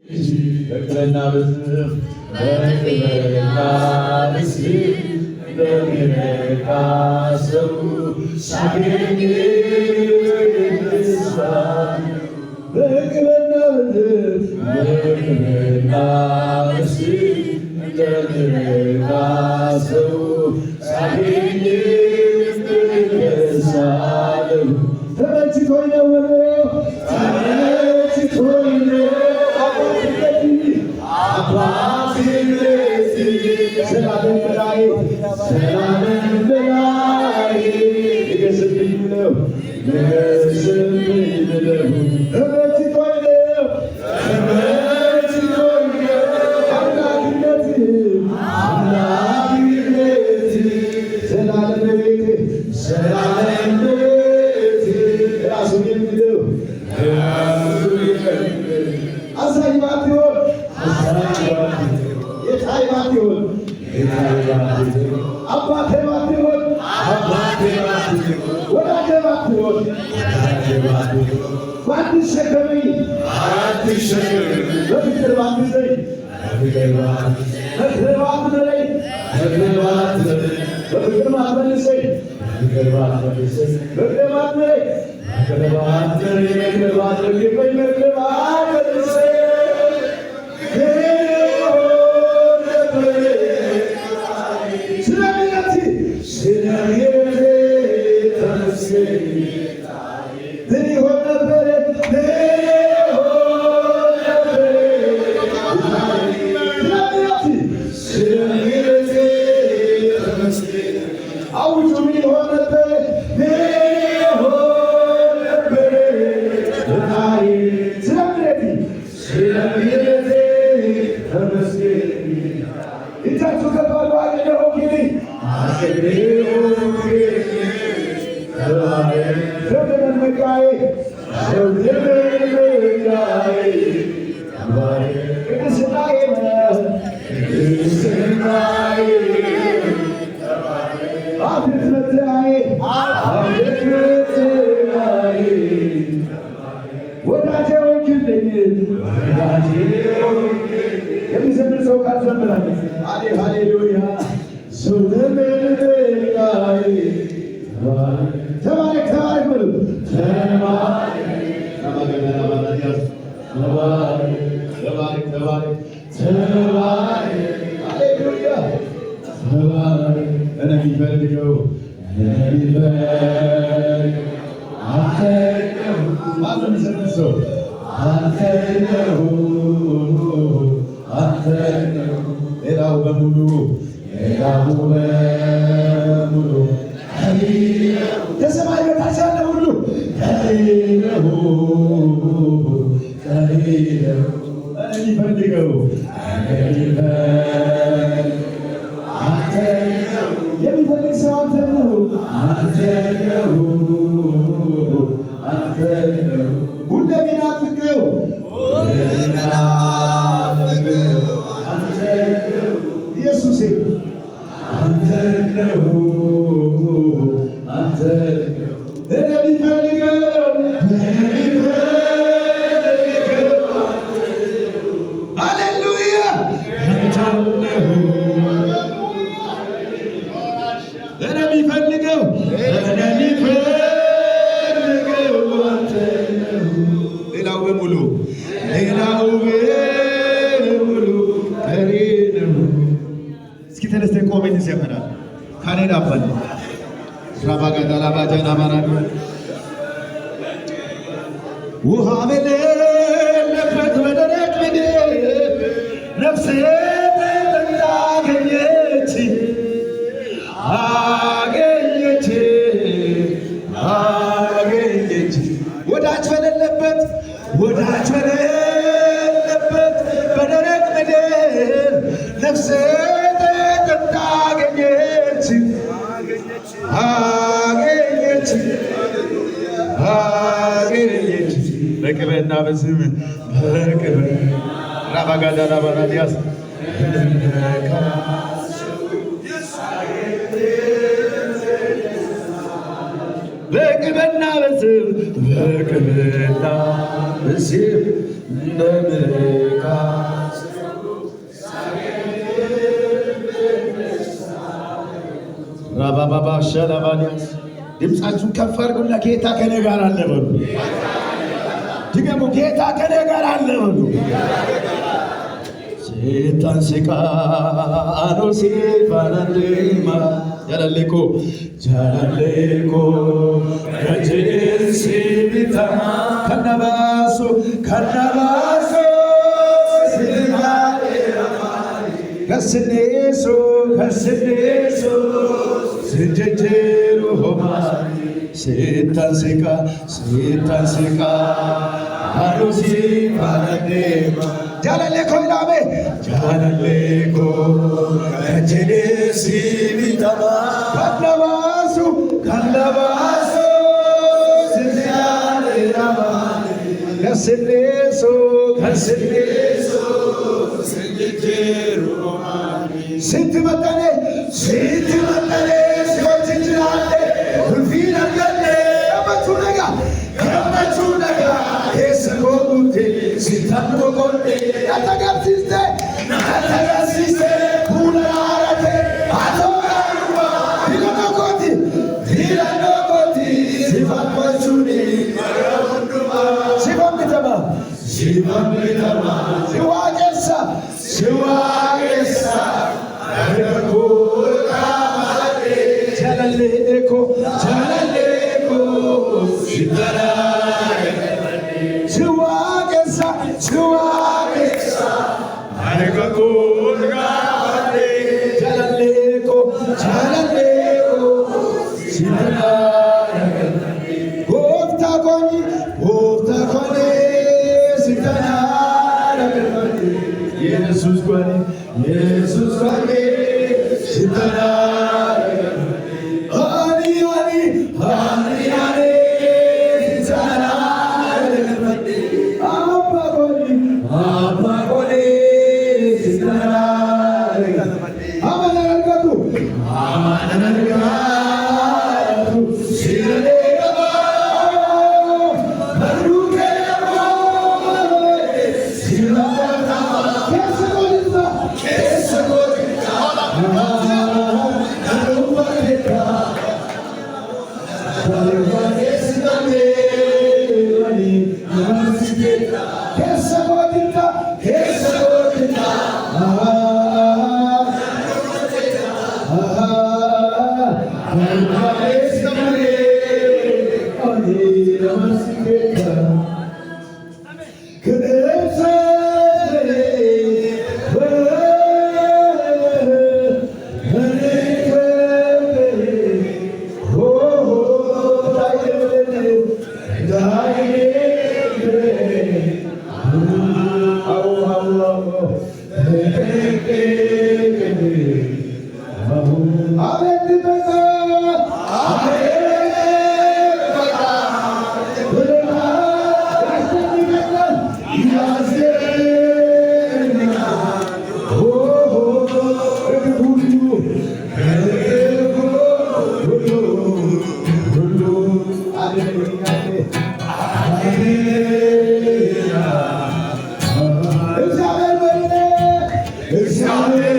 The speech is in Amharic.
በቅበና በዝም በቅበና በዝም በሚረካ ሰው ሳገኝ ደስታ በቅበና በዝም በቅበና በዝም በሚረካ ሰው ሳገኝ ደስታ ተመችቶኝ ነው ተመችቶኝ ነው ሰላምን በላይ ሰላምን በላይ ይገስልኝ ነው ይገስልኝ ነው ተመችቶኝ ነው ተመችቶኝ ነው አምላክነት አምላክነት ሰላም በቤት ሰላም በቤት ራሱን የሚለው አሳይ ባትሆን የታይ ባትሆን አባቴ ባትሆን ወዳጄ ባትሆን ባትሸከመኝ በፍቅር ባትይዘኝ በፍቅር ባትመረኝ በፍቅር ባትመልሰኝ በፍቅር ባትመርሰኝ በፍቅር ባትመልሰኝ የሚዘምር ሰው ቃል ዘምራለች። ሃሌሉያ ተባረክ ተባረክ በሉ እኔ የሚፈልገው አንተ ነው። ማነው የሚዘምር ሰው? አንተ ነው አንተ ነው። ሌላው በሙሉ ከሰማይ በታች ያለ ሁሉ ቀሪ ነው። የሚፈልገው አንተ ነው። የሚፈልግ ሰው አንተ ነው። አንተ ነው አንተ ነው። ሁሌም ይናፍቀው ኢየሱስ አንተ ነው አንተ ነው። የሚፈልገው ሃሌሉያ የሚፈልገው አንተ ነው። ሌላው በሙሉ ቀሪ ነው። እስኪ ተነስተን ቆመን እንዘምራለን። ካኔን አባል ራባጋዳ ላባጃና ማራን ውሃ በሌለበት በደረቅ ምድር ነፍሴ አገኘች አገኘች አገኘች ወዳጅ በሌለበት በደረቅ ምድር ነፍሴ አገኘች አገኘች አገኘች በቅበና በዝም በቅበ ራባጋዳ ራባራዲያስ በቅበና በዝም በቅበና በዝም እንደምካ አባባ ሸላባዲያስ ድምፃችሁን ከፍ አድርጉና ጌታ ከኔ ጋር አለ በሉ። ድገሙ፣ ጌታ ከኔ ጋር አለ በሉ። ሴጣን ሲቃኖ ሲፋናንዴማ ጃላለኮ ገጅንሲ ቢታማ ከነባሶ ከስኔሶ ስንጀጀሩ ሆማኒ ሴጣን ሲቃ አኖሲ ፋናንዴማ ጃላለኮ ኢላሜ ጃላለኮ ገጅንሲ ቢታማ ከነባሶ ከስኔሶ ስንት መጠኔ ሲሆን ትችላለ ሁልፊን አርገለ ገመቹ ነጋ የሰጎጉቴ ሲታንቦ ቆንዴ ናተጋብሲስቴ ሁለአረቴ አቶጋሩባ ዲለኖኮቲ ሲፋንበቹኒ ሲበምተማ ሲዋቄሳ ጃላለኮ ሲዋቄሳ ጃላለኮ ጎፍታ ኮኒ ኢየሱስ ጓኔ ሲተና እግዚአብሔር